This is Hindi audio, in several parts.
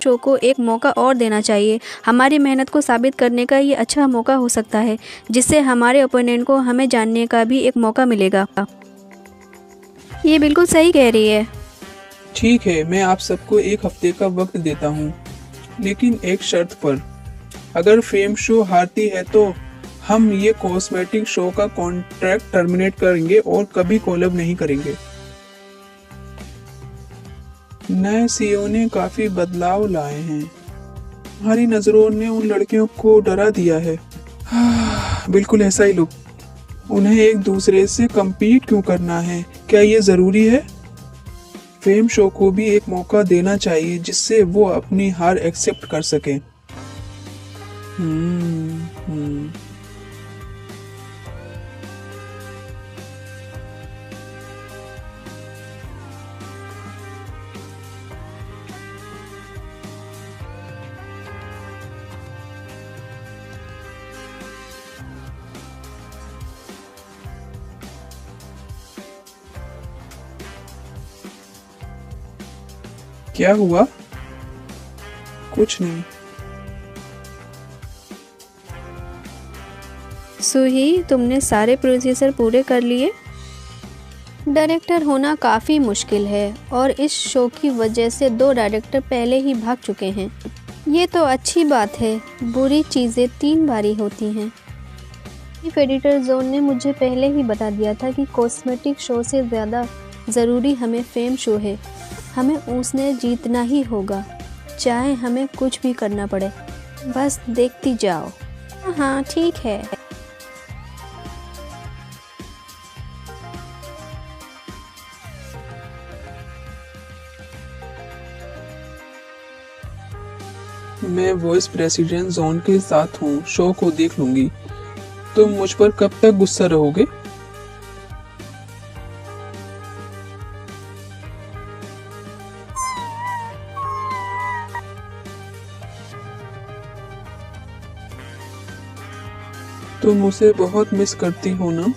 शो को एक मौका और देना चाहिए। हमारी मेहनत को साबित करने का ये अच्छा मौका हो सकता है, जिससे हमारे ओपोनेंट को हमें जानने का भी एक मौका मिलेगा। ये बिल्कुल सही कह रही है। ठीक है, मैं आप सबको 1 हफ्ते का वक्त देता हूँ, लेकिन एक शर्त पर। अगर फेम शो हारती है तो हम ये कॉस्मेटिक शो का कॉन्ट्रैक्ट टर्मिनेट करेंगे और कभी कोलैब नहीं करेंगे। नए सीईओ ने काफी बदलाव लाए हैं। हमारी नजरों ने उन लड़कियों को डरा दिया है। बिल्कुल ऐसा ही लुक। उन्हें एक दूसरे से compete क्यों करना है? क्या ये जरूरी है? फेम शो को भी एक मौका देना चाहिए जिससे वो अपनी हार एक्सेप्ट कर सके। हम्म। क्या हुआ? कुछ नहीं। सुही, तुमने सारे प्रोसीजर पूरे कर लिए? डायरेक्टर होना काफ़ी मुश्किल है और इस शो की वजह से 2 डायरेक्टर पहले ही भाग चुके हैं। ये तो अच्छी बात है, बुरी चीज़ें 3 बारी होती हैं। चीफ एडिटर जोन ने मुझे पहले ही बता दिया था कि कॉस्मेटिक शो से ज़्यादा ज़रूरी हमें फेम शो है। हमें उसने जीतना ही होगा, चाहे हमें कुछ भी करना पड़े। बस देखती जाओ। हाँ ठीक है। मैं वॉइस प्रेसिडेंट जोन के साथ हूँ, शो को देख लूंगी। तुम मुझ पर कब तक गुस्सा रहोगे? तुम उसे बहुत मिस करती हो ना?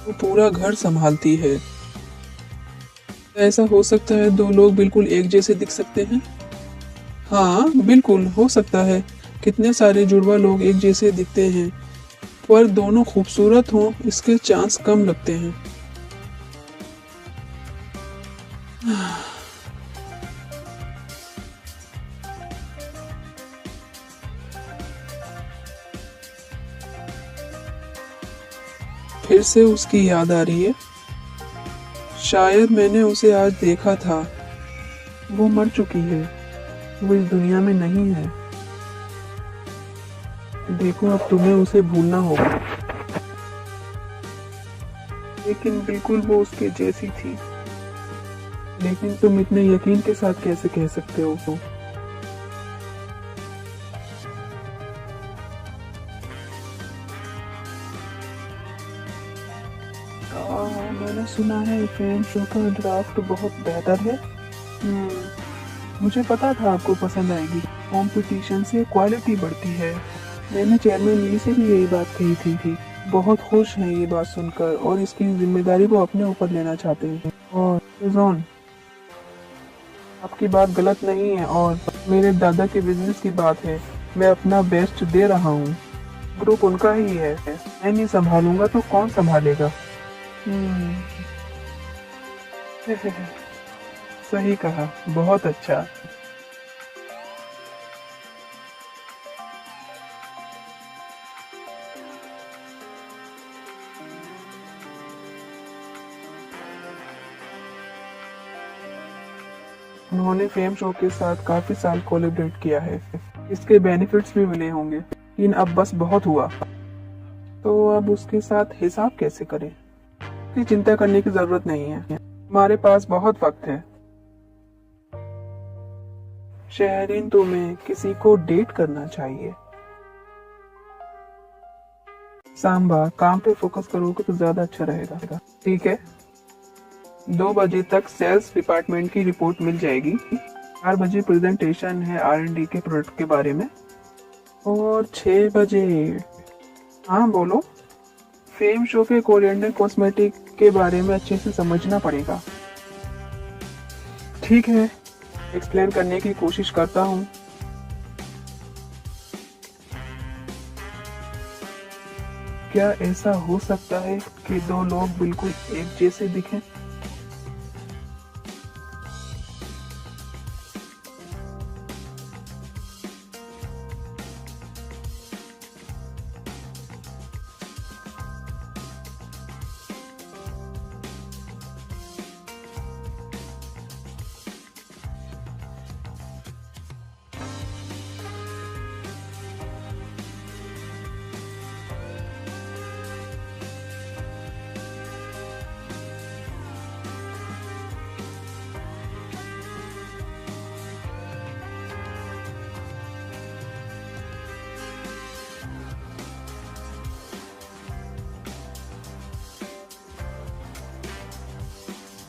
वो पूरा घर संभालती है। ऐसा हो सकता है दो लोग बिल्कुल एक जैसे दिख सकते हैं? हाँ बिल्कुल हो सकता है। कितने सारे जुड़वा लोग एक जैसे दिखते हैं, पर दोनों खूबसूरत हों इसके चांस कम लगते हैं। फिर से उसकी याद आ रही है। शायद मैंने उसे आज देखा था। वो मर चुकी है, वो इस दुनिया में नहीं है। देखो अब तुम्हें उसे भूलना होगा। लेकिन बिल्कुल वो उसके जैसी थी। लेकिन तुम इतने यकीन के साथ कैसे कह सकते हो वो? मैंने सुना है फेम शो का ड्राफ्ट बहुत बेहतर है। मुझे पता था आपको पसंद आएगी। कंपटीशन से क्वालिटी बढ़ती है। मैंने चेयरमैन ली से भी यही बात कही थी। बहुत खुश हैं ये बात सुनकर और इसकी जिम्मेदारी को अपने ऊपर लेना चाहते हैं। और रिजवान, आपकी बात गलत नहीं है और मेरे दादा के बिजनेस की बात है। मैं अपना बेस्ट दे रहा हूँ। ग्रुप उनका ही है। मैं नहीं संभालूंगा तो कौन संभालेगा? सही कहा, बहुत अच्छा। उन्होंने फेम शो के साथ काफी साल कोलैबोरेट किया है। इसके बेनिफिट्स भी मिले होंगे, लेकिन अब बस बहुत हुआ। तो अब उसके साथ हिसाब कैसे करें? इसकी चिंता करने की जरूरत नहीं है। हमारे पास बहुत वक्त है। शहरीन, तुम्हें किसी को डेट करना चाहिए। सांबा, काम पे फोकस करोगे तो ज्यादा अच्छा रहेगा। ठीक है, 2 बजे तक सेल्स डिपार्टमेंट की रिपोर्ट मिल जाएगी। 4 बजे प्रेजेंटेशन है R&D के प्रोडक्ट के बारे में। और 6 बजे, हाँ बोलो। फेम शो के कोरिएंडर कॉस्मेटिक के बारे में अच्छे से समझना पड़ेगा। ठीक है, एक्सप्लेन करने की कोशिश करता हूँ। क्या ऐसा हो सकता है कि दो लोग बिल्कुल एक जैसे दिखें?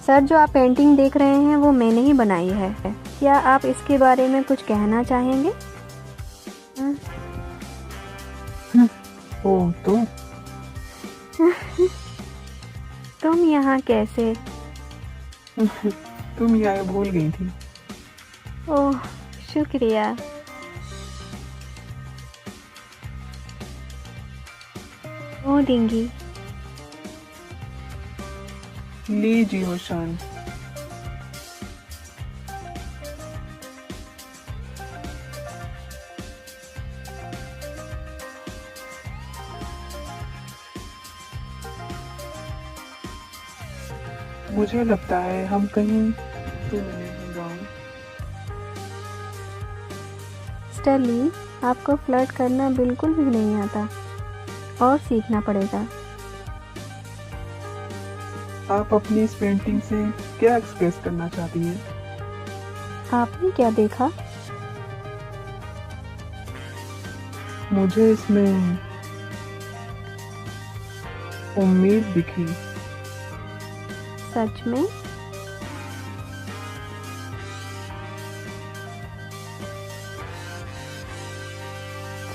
सर, जो आप पेंटिंग देख रहे हैं वो मैंने ही बनाई है। क्या आप इसके बारे में कुछ कहना चाहेंगे? ओ तो तुम यहाँ कैसे? तुम यहाँ भूल गई थी। ओह, शुक्रिया। ओ डिंगी, लीजिए होशान। मुझे लगता है हम कहीं तो मिले हैं गाँव। स्टर्ली, आपको फ्लर्ट करना बिल्कुल भी नहीं आता और सीखना पड़ेगा। आप अपनी इस पेंटिंग से क्या एक्सप्रेस करना चाहती हैं? आपने क्या देखा? मुझे इसमें उम्मीद दिखी। सच में?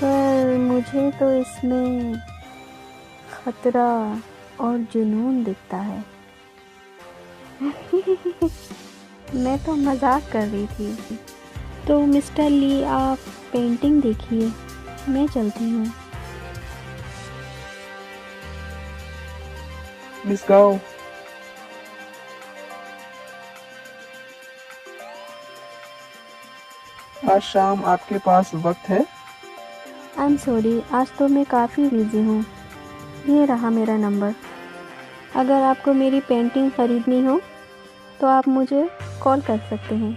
पर मुझे तो इसमें खतरा और जुनून दिखता है। मैं तो मजाक कर रही थी। तो मिस्टर ली, आप पेंटिंग देखिए, मैं चलती हूँ। मिस गाओ, आज शाम आपके पास वक्त है? आई एम सॉरी, आज तो मैं काफ़ी बिजी हूँ। ये रहा मेरा नंबर। अगर आपको मेरी पेंटिंग ख़रीदनी हो तो आप मुझे कॉल कर सकते हैं।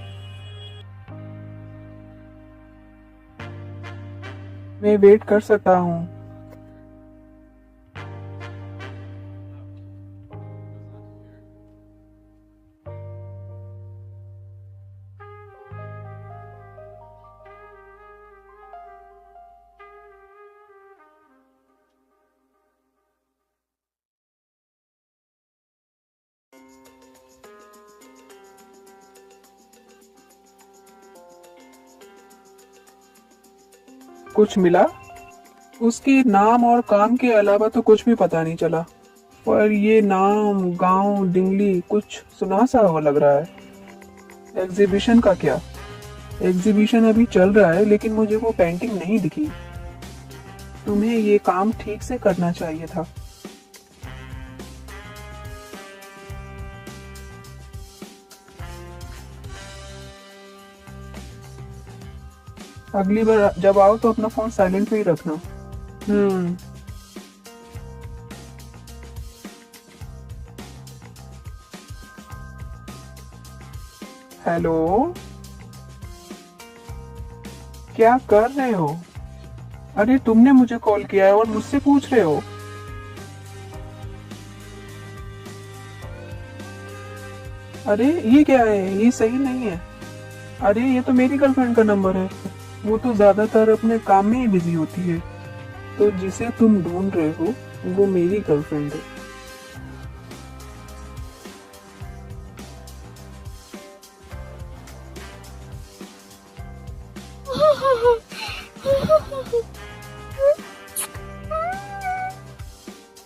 मैं वेट कर सकता हूँ। कुछ मिला? उसके नाम और काम के अलावा तो कुछ भी पता नहीं चला, पर ये नाम, गांव, डिंगली कुछ सुना सा हुआ लग रहा है। एग्जीबिशन का क्या? एग्जीबिशन अभी चल रहा है, लेकिन मुझे वो पेंटिंग नहीं दिखी। तुम्हें ये काम ठीक से करना चाहिए था। अगली बार जब आओ तो अपना फोन साइलेंट पे ही रखना। हेलो, क्या कर रहे हो? अरे तुमने मुझे कॉल किया है और मुझसे पूछ रहे हो? अरे ये क्या है? ये सही नहीं है। अरे ये तो मेरी गर्लफ्रेंड का नंबर है। वो तो ज्यादातर अपने काम में ही बिजी होती है। तो जिसे तुम ढूंढ रहे हो वो मेरी गर्लफ्रेंड है।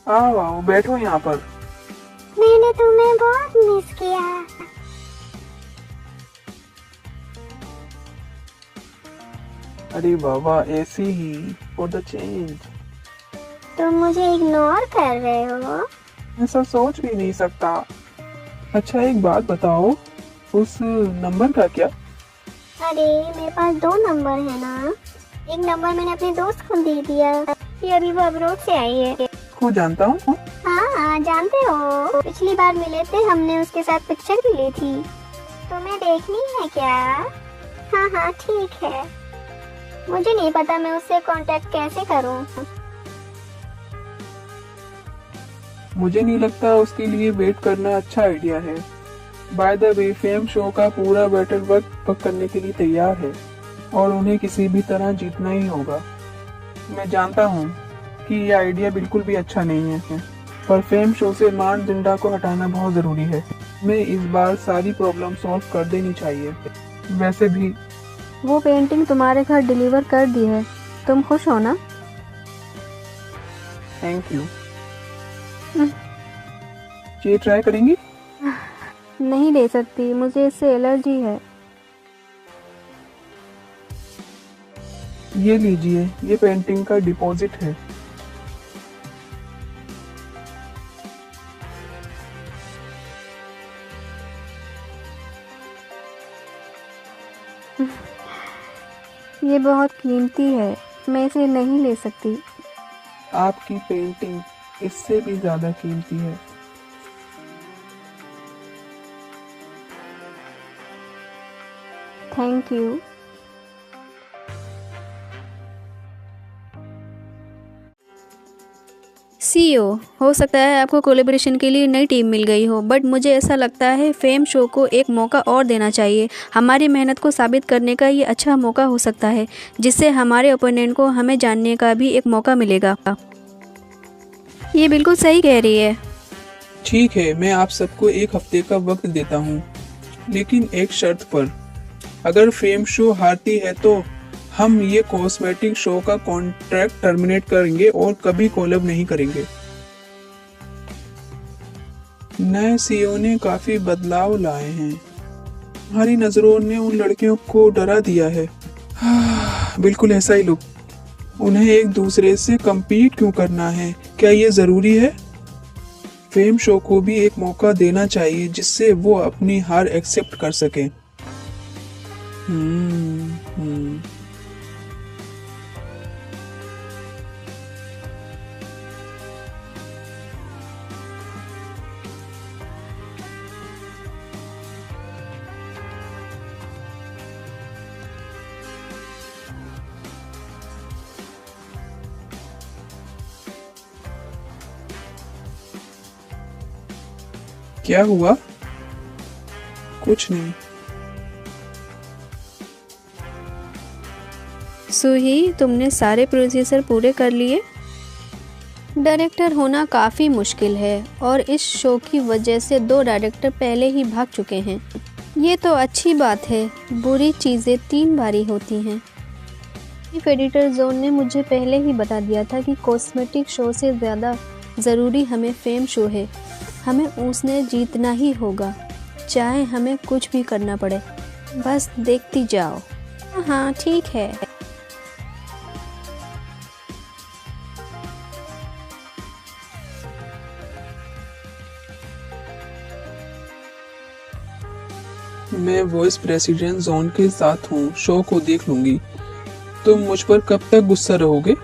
आओ आओ, बैठो यहाँ पर। मैंने तुम्हें बहुत मिस किया। अरे बाबा, ऐसे ही फॉर द चेंज। तुम मुझे इग्नोर कर रहे हो? ऐसा सोच भी नहीं सकता। अच्छा एक बात बताओ, उस नंबर का क्या? अरे मेरे पास 2 नंबर है ना। एक नंबर मैंने अपने दोस्त को दे दिया। ये अभी वो अब्रोड से आई है। को जानता हूँ। हाँ जानते हो, पिछली बार मिले थे, हमने उसके साथ पिक्चर भी ली थी। तुम्हें देखनी है क्या? हाँ हाँ ठीक है। मुझे नहीं पता मैं उससे कांटेक्ट कैसे करूँ। मुझे नहीं लगता उसके लिए वेट करना अच्छा आइडिया है। By the way, fame show का पूरा बैटल वर्क करने के लिए तैयार है और उन्हें किसी भी तरह जीतना ही होगा। मैं जानता हूँ कि ये आइडिया बिल्कुल भी अच्छा नहीं है, पर फेम शो से मान जिंडा को हटाना बहुत जरूरी है। मैं इस बार सारी प्रॉब्लम सॉल्व कर देनी चाहिए। वैसे भी वो पेंटिंग तुम्हारे घर डिलीवर कर दी है, तुम खुश हो ना? Thank you. ये ट्राई करेंगी? नहीं ले सकती, मुझे इससे एलर्जी है। ये लीजिए, ये पेंटिंग का डिपॉजिट है। ये बहुत कीमती है, मैं इसे नहीं ले सकती। आपकी पेंटिंग इससे भी ज्यादा कीमती है। Thank you. सीईओ, हो सकता है आपको कोलैबोरेशन के लिए नई टीम मिल गई हो, बट मुझे ऐसा लगता है फेम शो को एक मौका और देना चाहिए। हमारी मेहनत को साबित करने का ये अच्छा मौका हो सकता है, जिससे हमारे ओपोनेंट को हमें जानने का भी एक मौका मिलेगा। ये बिल्कुल सही कह रही है। ठीक है, मैं आप सबको 1 हफ्ते का वक्त देता हूँ, लेकिन एक शर्त पर। अगर फेम शो हारती है तो हम ये कॉस्मेटिक शो का कॉन्ट्रैक्ट टर्मिनेट करेंगे और कभी कोलैब नहीं करेंगे। नए सीईओ ने काफी बदलाव लाए हैं। हमारी नजरों ने उन लड़कियों को डरा दिया है। बिल्कुल ऐसा ही लोग। उन्हें एक दूसरे से compete क्यों करना है? क्या ये जरूरी है? फेम शो को भी एक मौका देना चाहिए जिससे वो अपनी हार एक्सेप्ट कर सके। क्या हुआ? कुछ नहीं। सूही, तुमने सारे प्रोसीजर पूरे कर लिए? डायरेक्टर होना काफ़ी मुश्किल है और इस शो की वजह से 2 डायरेक्टर पहले ही भाग चुके हैं। ये तो अच्छी बात है, बुरी चीज़ें 3 बारी होती हैं। चीफ एडिटर जोन ने मुझे पहले ही बता दिया था कि कॉस्मेटिक शो से ज़्यादा ज़रूरी हमें फेम शो है। हमें उसने जीतना ही होगा, चाहे हमें कुछ भी करना पड़े। बस देखती जाओ। हाँ ठीक है। मैं वाइस प्रेसिडेंट जोन के साथ हूँ, शो को देख लूंगी। तुम मुझ पर कब तक गुस्सा रहोगे?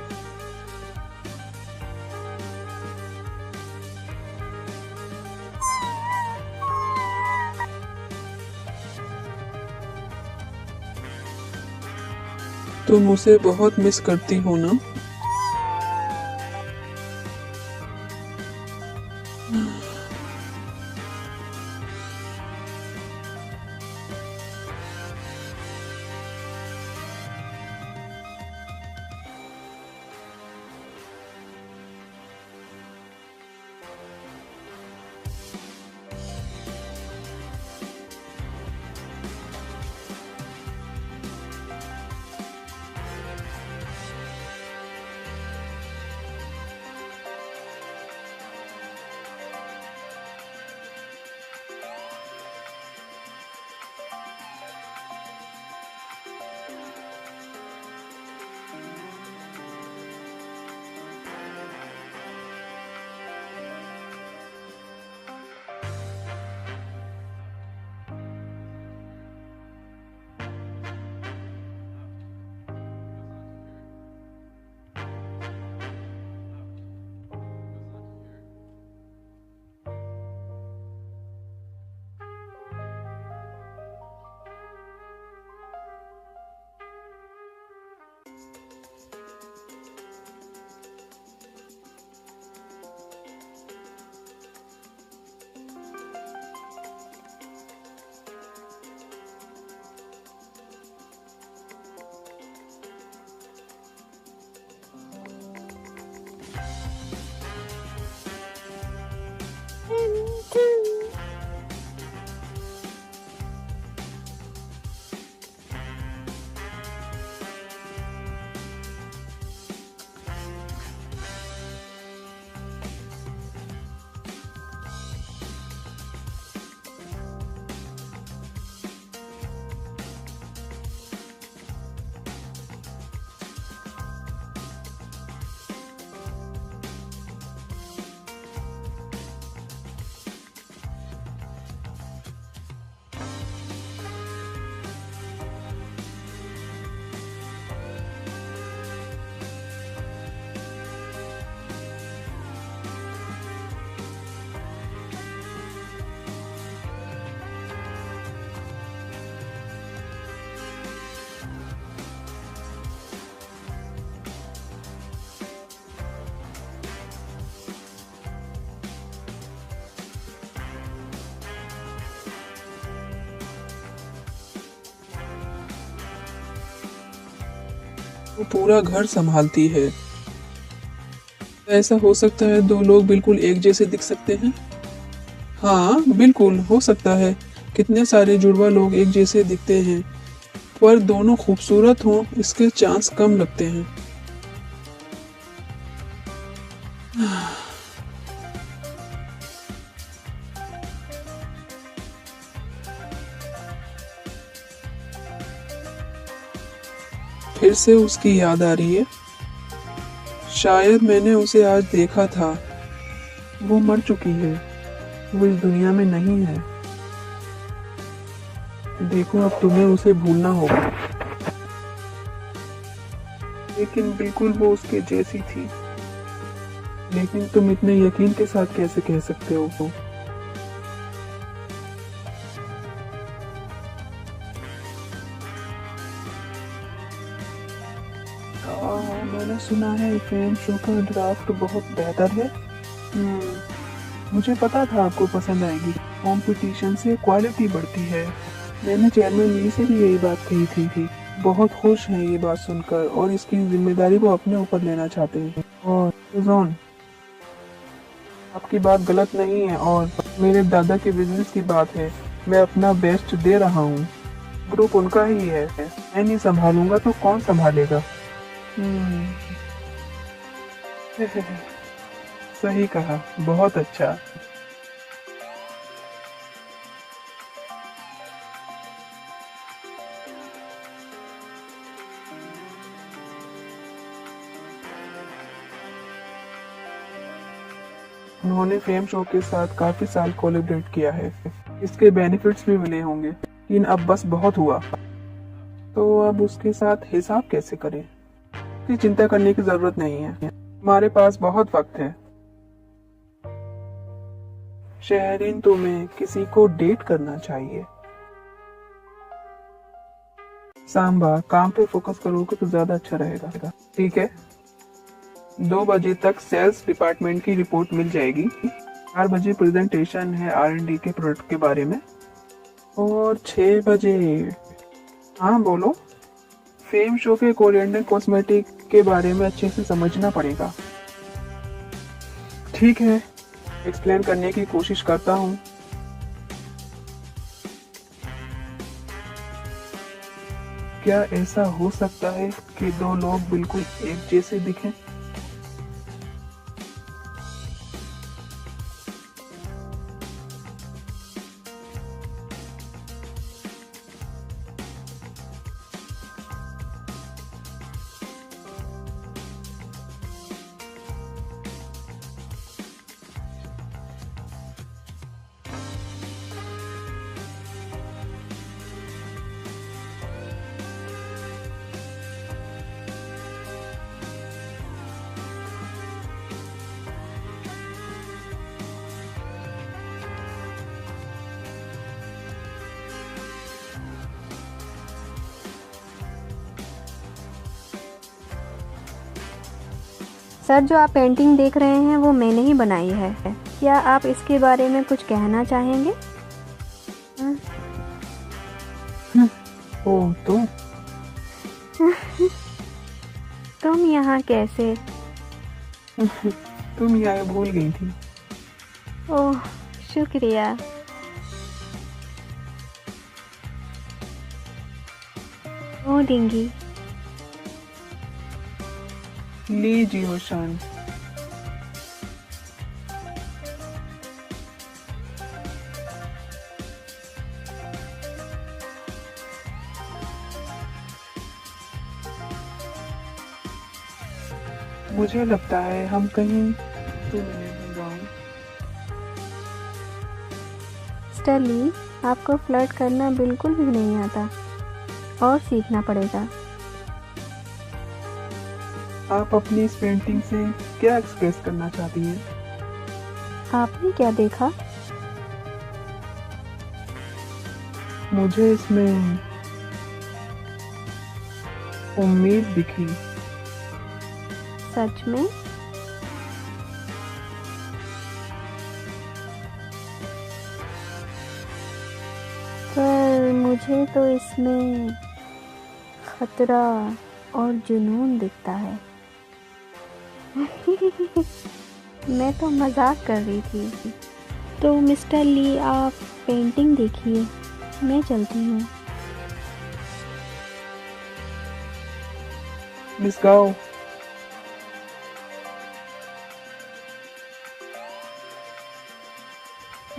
तुम उसे बहुत मिस करती हो ना? वो पूरा घर संभालती है। ऐसा हो सकता है 2 लोग बिल्कुल एक जैसे दिख सकते हैं? हाँ बिल्कुल हो सकता है। कितने सारे जुड़वा लोग एक जैसे दिखते हैं, पर दोनों खूबसूरत हों इसके चांस कम लगते हैं। फिर से उसकी याद आ रही है। शायद मैंने उसे आज देखा था। वो मर चुकी है, वो इस दुनिया में नहीं है। देखो, अब तुम्हें उसे भूलना होगा। लेकिन बिल्कुल वो उसके जैसी थी। लेकिन तुम इतने यकीन के साथ कैसे कह सकते हो वो? मैंने सुना है फेम शो का ड्राफ्ट बहुत बेहतर है। मुझे पता था आपको पसंद आएगी। कंपटीशन से क्वालिटी बढ़ती है। मैंने चेयरमैन ली से भी यही बात कही थी। बहुत खुश हैं ये बात सुनकर और इसकी जिम्मेदारी को अपने ऊपर लेना चाहते हैं। और जोन, आपकी बात गलत नहीं है और मेरे दादा के बिजनेस की बात है। मैं अपना बेस्ट दे रहा हूँ। ग्रुप उनका ही है। मैं नहीं संभालूंगा तो कौन संभालेगा? सही कहा, बहुत अच्छा। उन्होंने फेम शो के साथ काफी साल कोलैबोरेट किया है। इसके बेनिफिट्स भी मिले होंगे, लेकिन अब बस बहुत हुआ। तो अब उसके साथ हिसाब कैसे करें? इसकी चिंता करने की जरूरत नहीं है। हमारे पास बहुत वक्त है। शहरीन, तुम्हें किसी को डेट करना चाहिए। सांबा, काम पे फोकस करोगे तो ज्यादा अच्छा रहेगा। ठीक है, 2 बजे तक सेल्स डिपार्टमेंट की रिपोर्ट मिल जाएगी। 4 बजे प्रेजेंटेशन है R&D के प्रोडक्ट के बारे में। और 6 बजे, हाँ बोलो। फेम शो के कोरिएंडर कॉस्मेटिक के बारे में अच्छे से समझना पड़ेगा। ठीक है, एक्सप्लेन करने की कोशिश करता हूँ। क्या ऐसा हो सकता है कि 2 लोग बिल्कुल एक जैसे दिखें? सर, जो आप पेंटिंग देख रहे हैं वो मैंने ही बनाई है। क्या आप इसके बारे में कुछ कहना चाहेंगे? ओह, तुम यहाँ कैसे? तुम यहाँ भूल गई थी। ओह, शुक्रिया। ओ डिंगी, लीजिए ओशान। मुझे लगता है हम कहीं तो नहीं गाँव। स्टेली, आपको फ्लर्ट करना बिल्कुल भी नहीं आता और सीखना पड़ेगा। आप अपनी इस पेंटिंग से क्या एक्सप्रेस करना चाहती हैं? आपने क्या देखा? मुझे इसमें उम्मीद दिखी। सच में? पर मुझे तो इसमें खतरा और जुनून दिखता है। मैं तो मजाक कर रही थी। तो मिस्टर ली, आप पेंटिंग देखिए, मैं चलती हूँ। मिस गाओ,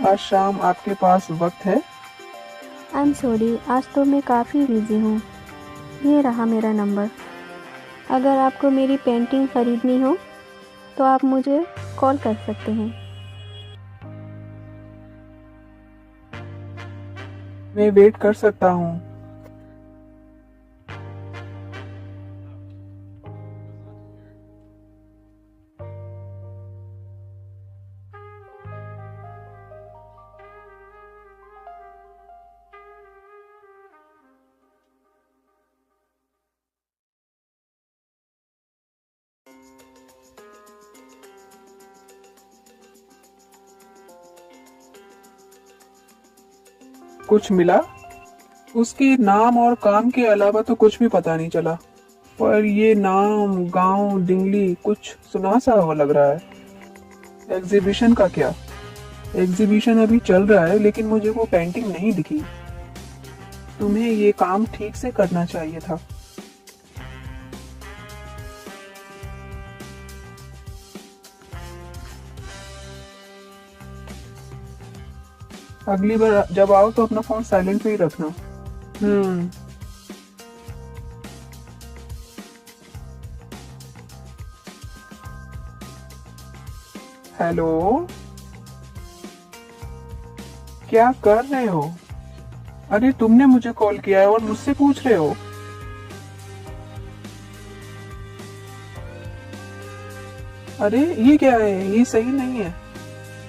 आज शाम आपके पास वक्त है? आई एम सॉरी, आज तो मैं काफ़ी बिजी हूँ। ये रहा मेरा नंबर। अगर आपको मेरी पेंटिंग खरीदनी हो तो आप मुझे कॉल कर सकते हैं। मैं वेट कर सकता हूँ। कुछ मिला? उसके नाम और काम के अलावा तो कुछ भी पता नहीं चला, पर ये नाम गांव डिंगली कुछ सुना सा हुआ लग रहा है। एग्जीबिशन का क्या? एग्जीबिशन अभी चल रहा है लेकिन मुझे वो पेंटिंग नहीं दिखी। तुम्हें ये काम ठीक से करना चाहिए था। अगली बार जब आओ तो अपना फोन साइलेंट पे ही रखना। हेलो, क्या कर रहे हो? अरे तुमने मुझे कॉल किया है और मुझसे पूछ रहे हो? अरे ये क्या है? ये सही नहीं है।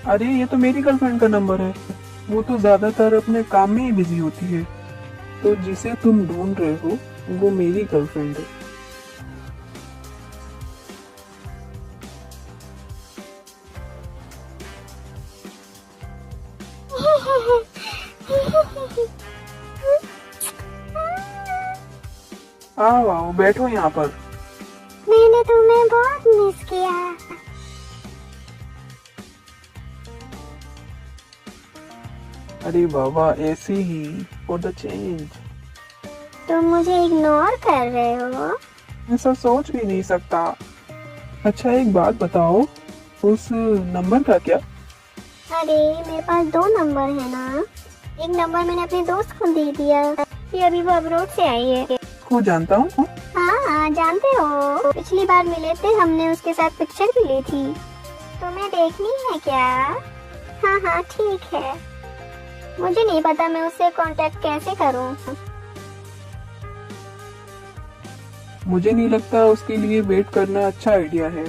अरे ये तो मेरी गर्लफ्रेंड का नंबर है। वो तो ज्यादातर अपने काम में ही बिजी होती है। तो जिसे तुम ढूंढ रहे हो वो मेरी गर्लफ्रेंड है। आओ आओ बैठो यहाँ पर। मैंने तुम्हें बहुत मिस किया। अरे बाबा, ऐसे ही फॉर द चेंज। तुम मुझे इग्नोर कर रहे हो? ऐसा सोच भी नहीं सकता। अच्छा एक बात बताओ, उस नंबर का क्या? अरे मेरे पास 2 नंबर है ना। एक नंबर मैंने अपने दोस्त को दे दिया। ये अभी वो अब्रोड से आई है। को जानता हूँ। हाँ जानते हो, पिछली बार मिले थे हमने, उसके साथ पिक्चर भी ली थी। तुम्हें देखनी है क्या? हाँ हाँ ठीक है। मुझे नहीं पता मैं उससे कांटेक्ट कैसे करूँ। मुझे नहीं लगता उसके लिए वेट करना अच्छा आइडिया है।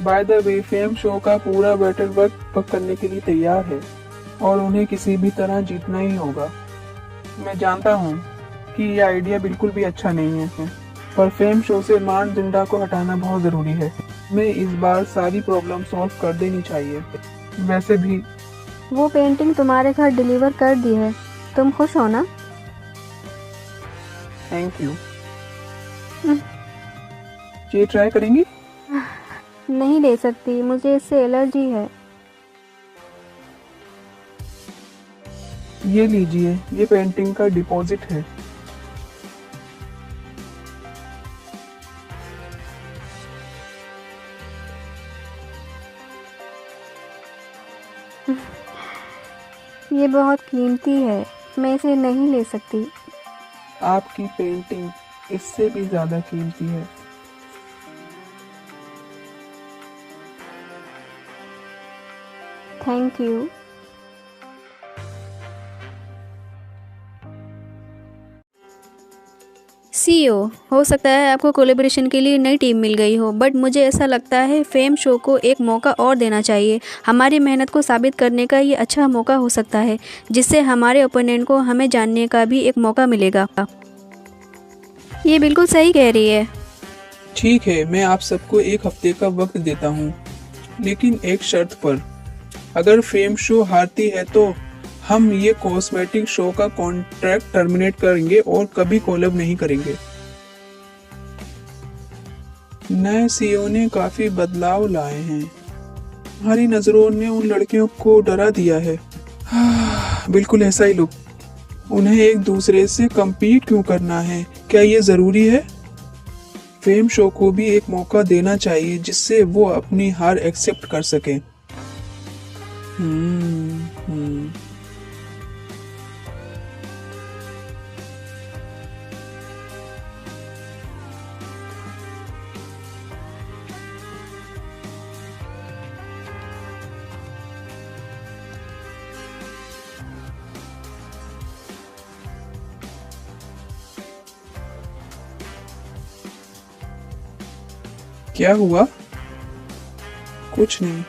By the way, fame show का पूरा बैटल वर्क करने के लिए तैयार है और उन्हें किसी भी तरह जीतना ही होगा। मैं जानता हूँ कि ये आइडिया बिल्कुल भी अच्छा नहीं है, पर फेम शो से मान जिंदा को हटाना बहुत जरूरी है। मैं इस बार सारी प्रॉब्लम सॉल्व कर देनी चाहिए। वैसे भी वो पेंटिंग तुम्हारे घर डिलीवर कर दी है, तुम खुश हो ना? Thank you. ये ट्राई करेंगी? नहीं ले सकती, मुझे इससे एलर्जी है। ये लीजिए, ये पेंटिंग का डिपॉजिट है। ये बहुत कीमती है, मैं इसे नहीं ले सकती। आपकी पेंटिंग इससे भी ज्यादा कीमती है। Thank you. सीईओ, हो सकता है आपको कोलैबोरेशन के लिए नई टीम मिल गई हो, बट मुझे ऐसा लगता है फेम शो को एक मौका और देना चाहिए। हमारी मेहनत को साबित करने का ये अच्छा मौका हो सकता है, जिससे हमारे ओपोनेंट को हमें जानने का भी एक मौका मिलेगा। ये बिल्कुल सही कह रही है। ठीक है, मैं आप सबको 1 हफ्ते का वक्त देता हूँ, लेकिन एक शर्त पर। अगर फेम शो हारती है तो हम ये कॉस्मेटिक शो का कॉन्ट्रैक्ट टर्मिनेट करेंगे और कभी कोलैब नहीं करेंगे। नए सीईओ ने काफी बदलाव लाए हैं। हमारी नजरों ने उन लड़कियों को डरा दिया है। बिल्कुल ऐसा ही। लोग उन्हें एक दूसरे से compete क्यों करना है? क्या ये जरूरी है? फेम शो को भी एक मौका देना चाहिए जिससे वो अपनी हार एक्सेप्ट कर सके। क्या हुआ? कुछ नहीं।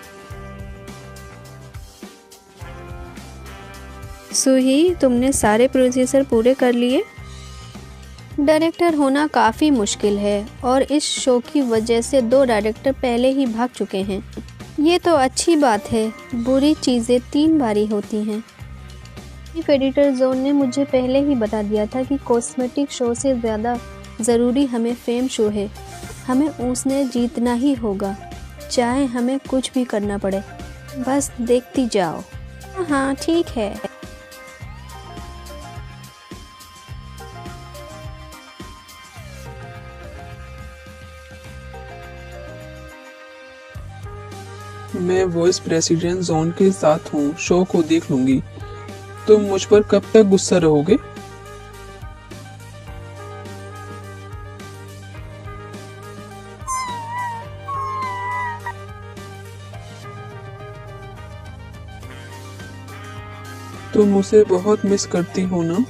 सुही, तुमने सारे प्रोसीजर पूरे कर लिए? डायरेक्टर होना काफ़ी मुश्किल है और इस शो की वजह से 2 डायरेक्टर पहले ही भाग चुके हैं। ये तो अच्छी बात है, बुरी चीज़ें 3 बारी होती हैं। चीफ एडिटर जोन ने मुझे पहले ही बता दिया था कि कॉस्मेटिक शो से ज़्यादा ज़रूरी हमें फेम शो है। हमें उसने जीतना ही होगा, चाहे हमें कुछ भी करना पड़े। बस देखती जाओ। हाँ ठीक है। मैं वाइस प्रेसिडेंट जोन के साथ हूँ, शो को देख लूंगी। तुम मुझ पर कब तक गुस्सा रहोगे? तुम उसे बहुत मिस करती हो ना?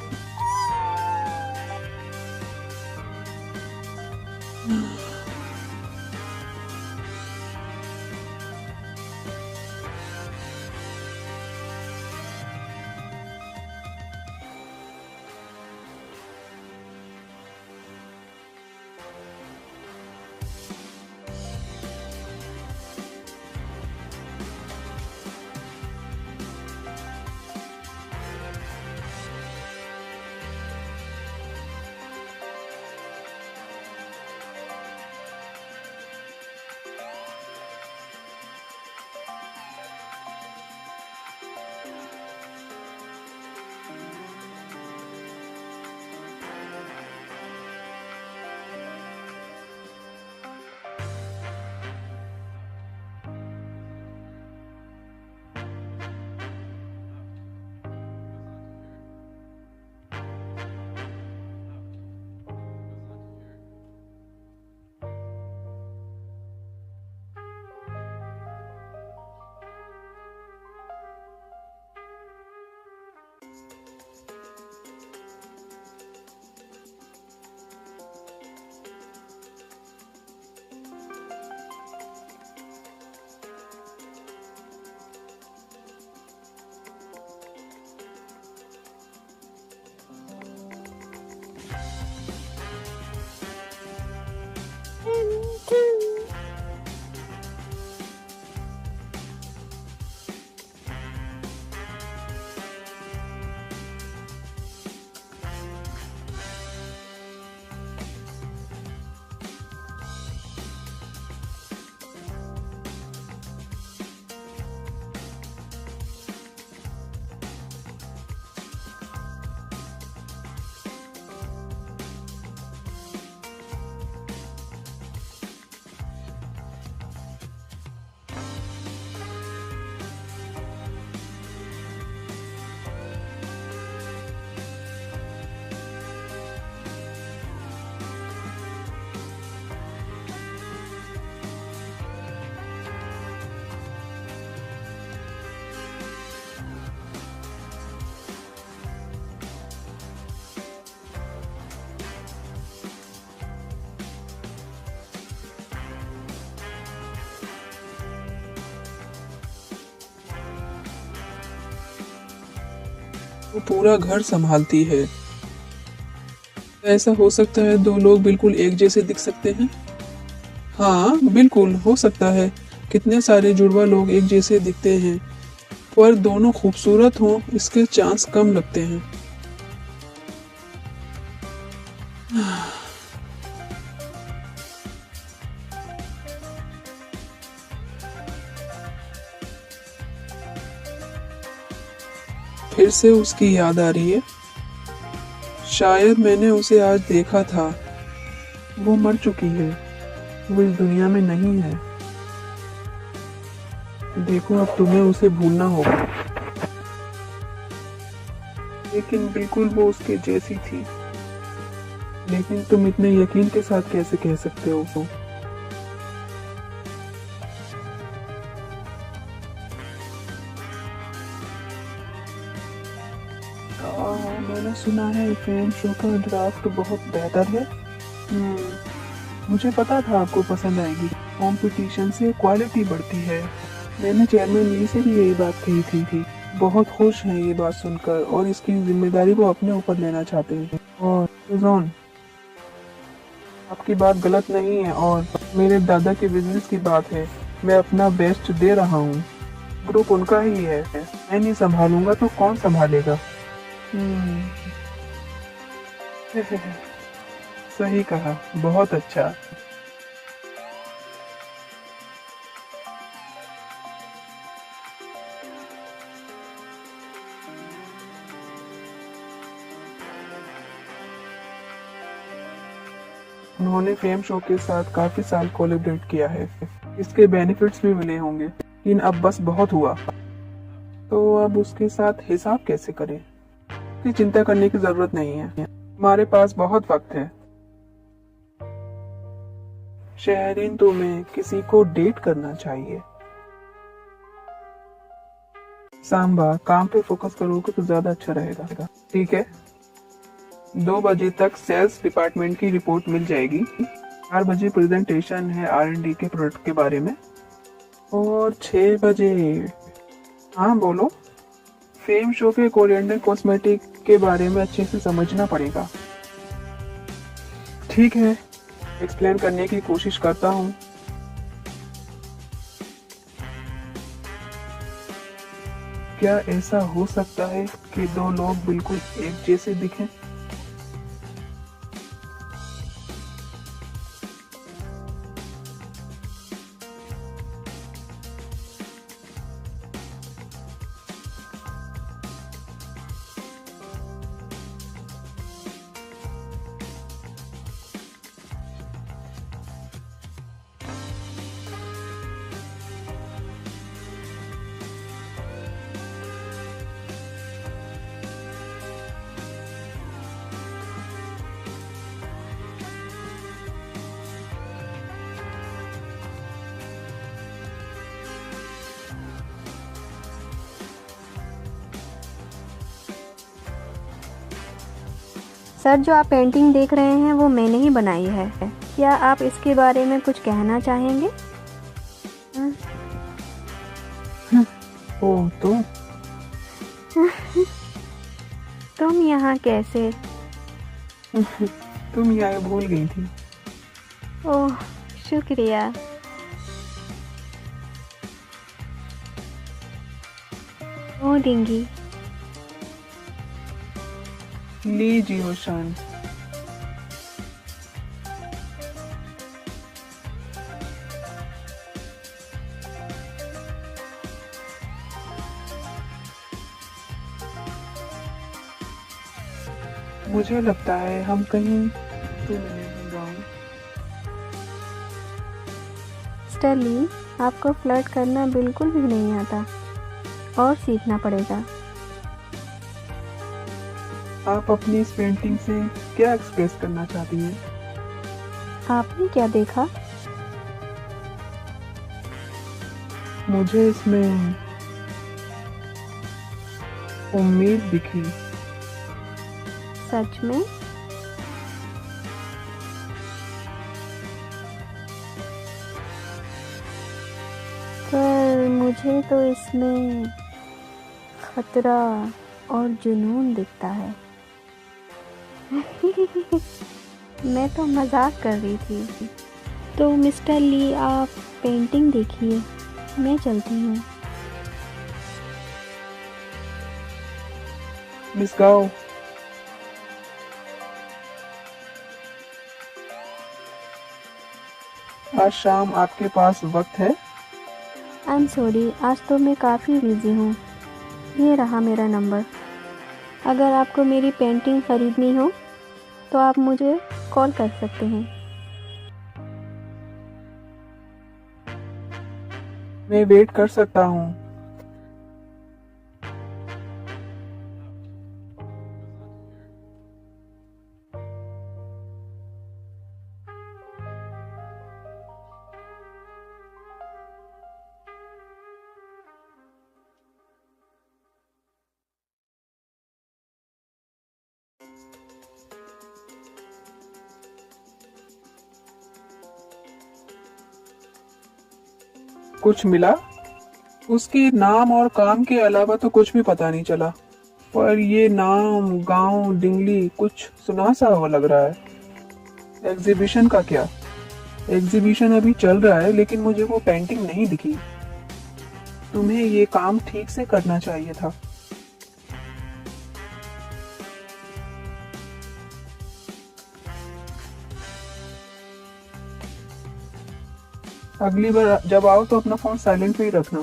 वो पूरा घर संभालती है। ऐसा हो सकता है 2 लोग बिल्कुल एक जैसे दिख सकते हैं? हाँ बिल्कुल हो सकता है। कितने सारे जुड़वा लोग एक जैसे दिखते हैं, पर दोनों खूबसूरत हों इसके चांस कम लगते हैं। फिर से उसकी याद आ रही है। शायद मैंने उसे आज देखा था। वो मर चुकी है, वो इस दुनिया में नहीं है। देखो अब तुम्हें उसे भूलना होगा। लेकिन बिल्कुल वो उसके जैसी थी। लेकिन तुम इतने यकीन के साथ कैसे कह सकते हो वो? मैंने सुना है फैन शो का ड्राफ्ट बहुत बेहतर है। मुझे पता था आपको पसंद आएगी। कंपटीशन से क्वालिटी बढ़ती है। मैंने चेयरमैन ली से भी यही बात कही थी। बहुत खुश हैं ये बात सुनकर और इसकी जिम्मेदारी को अपने ऊपर लेना चाहते हैं। और सुजॉन, आपकी बात गलत नहीं है और मेरे दादा के बिजनेस की बात है। मैं अपना बेस्ट दे रहा हूँ। ग्रुप उनका ही है, मैं नहीं संभालूंगा तो कौन संभालेगा? सही कहा, बहुत अच्छा। उन्होंने फेम शो के साथ काफी साल कोलैबोरेट किया है। इसके बेनिफिट्स भी मिले होंगे, लेकिन अब बस बहुत हुआ। तो अब उसके साथ हिसाब कैसे करें? इसकी चिंता करने की जरूरत नहीं है, हमारे पास बहुत वक्त है। शहरीन, तुम्हें किसी को डेट करना चाहिए। सांबा, काम पे फोकस करोगे तो ज्यादा अच्छा रहेगा। ठीक है, 2 बजे तक सेल्स डिपार्टमेंट की रिपोर्ट मिल जाएगी। 4 बजे प्रेजेंटेशन है R&D के प्रोडक्ट के बारे में। और 6 बजे, हाँ बोलो। फेम शो के कोरिएंडर कॉस्मेटिक के बारे में अच्छे से समझना पड़ेगा। ठीक है, एक्सप्लेन करने की कोशिश करता हूँ। क्या ऐसा हो सकता है कि 2 लोग बिल्कुल एक जैसे दिखें? सर, जो आप पेंटिंग देख रहे हैं वो मैंने ही बनाई है। क्या आप इसके बारे में कुछ कहना चाहेंगे? ओह, तो तुम यहाँ कैसे? तुम यहाँ भूल गई थी। ओह, शुक्रिया। ओ डिंगी, लीजिए शान। मुझे लगता है हम कहीं तो नहीं गाँव। स्टर्ली, आपको फ्लर्ट करना बिल्कुल भी नहीं आता और सीखना पड़ेगा। आप अपनी इस पेंटिंग से क्या एक्सप्रेस करना चाहती हैं? आपने क्या देखा? मुझे इसमें उम्मीद दिखी। सच में? पर मुझे तो इसमें खतरा और जुनून दिखता है। मैं तो मजाक कर रही थी। तो मिस्टर ली, आप पेंटिंग देखिए, मैं चलती हूँ। मिस गाओ, आज शाम आपके पास वक्त है? आई एम सॉरी, आज तो मैं काफ़ी बिजी हूँ। ये रहा मेरा नंबर। अगर आपको मेरी पेंटिंग ख़रीदनी हो तो आप मुझे कॉल कर सकते हैं। मैं वेट कर सकता हूँ। कुछ मिला? उसके नाम और काम के अलावा तो कुछ भी पता नहीं चला, पर ये नाम गांव डिंगली कुछ सुना सा हुआ लग रहा है। एग्जीबिशन का क्या? एग्जीबिशन अभी चल रहा है, लेकिन मुझे वो पेंटिंग नहीं दिखी। तुम्हें ये काम ठीक से करना चाहिए था। अगली बार जब आओ तो अपना फोन साइलेंट पे ही रखना।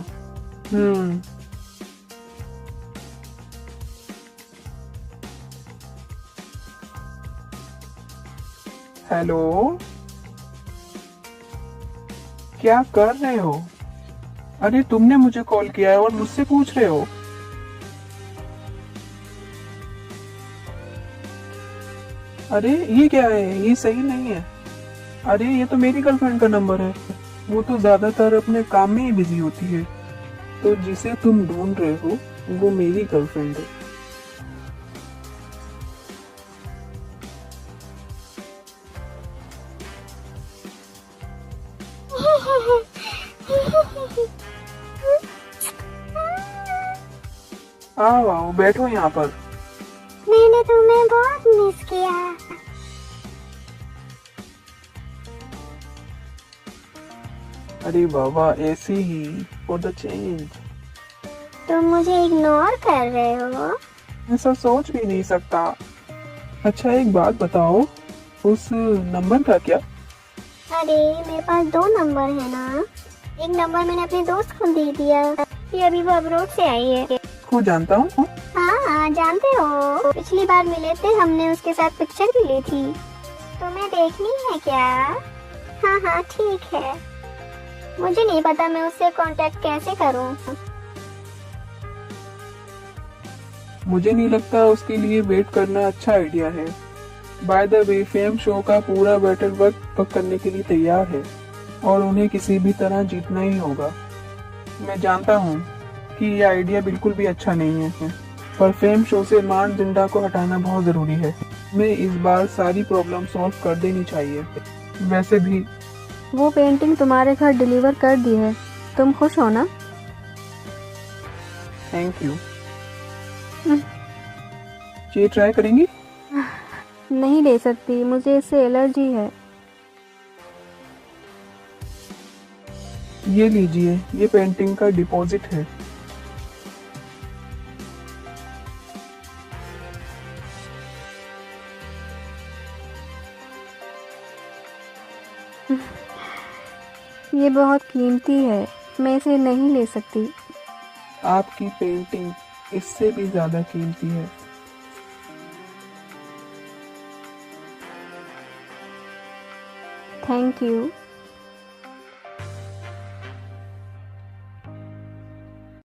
हेलो, क्या कर रहे हो? अरे तुमने मुझे कॉल किया है और मुझसे पूछ रहे हो? अरे ये क्या है? ये सही नहीं है। अरे ये तो मेरी गर्लफ्रेंड का नंबर है। वो तो ज्यादातर अपने काम में ही बिजी होती है। तो जिसे तुम ढूंढ रहे हो वो मेरी गर्लफ्रेंड है। आओ आओ, बैठो यहाँ पर। मैंने तुम्हें बहुत मिस किया। अरे बाबा, ऐसी ही फॉर द चेंज। तुम मुझे इग्नोर कर रहे हो? ऐसा सोच भी नहीं सकता। अच्छा एक बात बताओ, उस नंबर का क्या? अरे मेरे पास 2 नंबर है ना। एक नंबर मैंने अपने दोस्त को दे दिया। ये अभी वो अब्रोड से आई है। को जानता हूँ। हाँ जानते हो, पिछली बार मिले थे, हमने उसके साथ पिक्चर भी ली थी। तुम्हें देखनी है क्या? हाँ हाँ ठीक है। मुझे नहीं पता मैं उससे कांटेक्ट कैसे करूँ। मुझे नहीं लगता उसके लिए वेट करना अच्छा आइडिया है। By the way, fame show का पूरा बैटल वर्क करने के लिए तैयार है और उन्हें किसी भी तरह जीतना ही होगा। मैं जानता हूँ कि ये आइडिया बिल्कुल भी अच्छा नहीं है, पर फेम शो से मान जिंडा को हटाना बहुत जरूरी है। मैं इस बार सारी प्रॉब्लम सॉल्व कर देनी चाहिए। वैसे भी वो पेंटिंग तुम्हारे घर डिलीवर कर दी है, तुम खुश हो ना? Thank you. ये ट्राई करेंगी? नहीं ले सकती, मुझे इससे एलर्जी है। ये लीजिए, ये पेंटिंग का डिपॉजिट है। ये बहुत कीमती है, मैं इसे नहीं ले सकती। आपकी पेंटिंग इससे भी ज्यादा कीमती है। Thank you.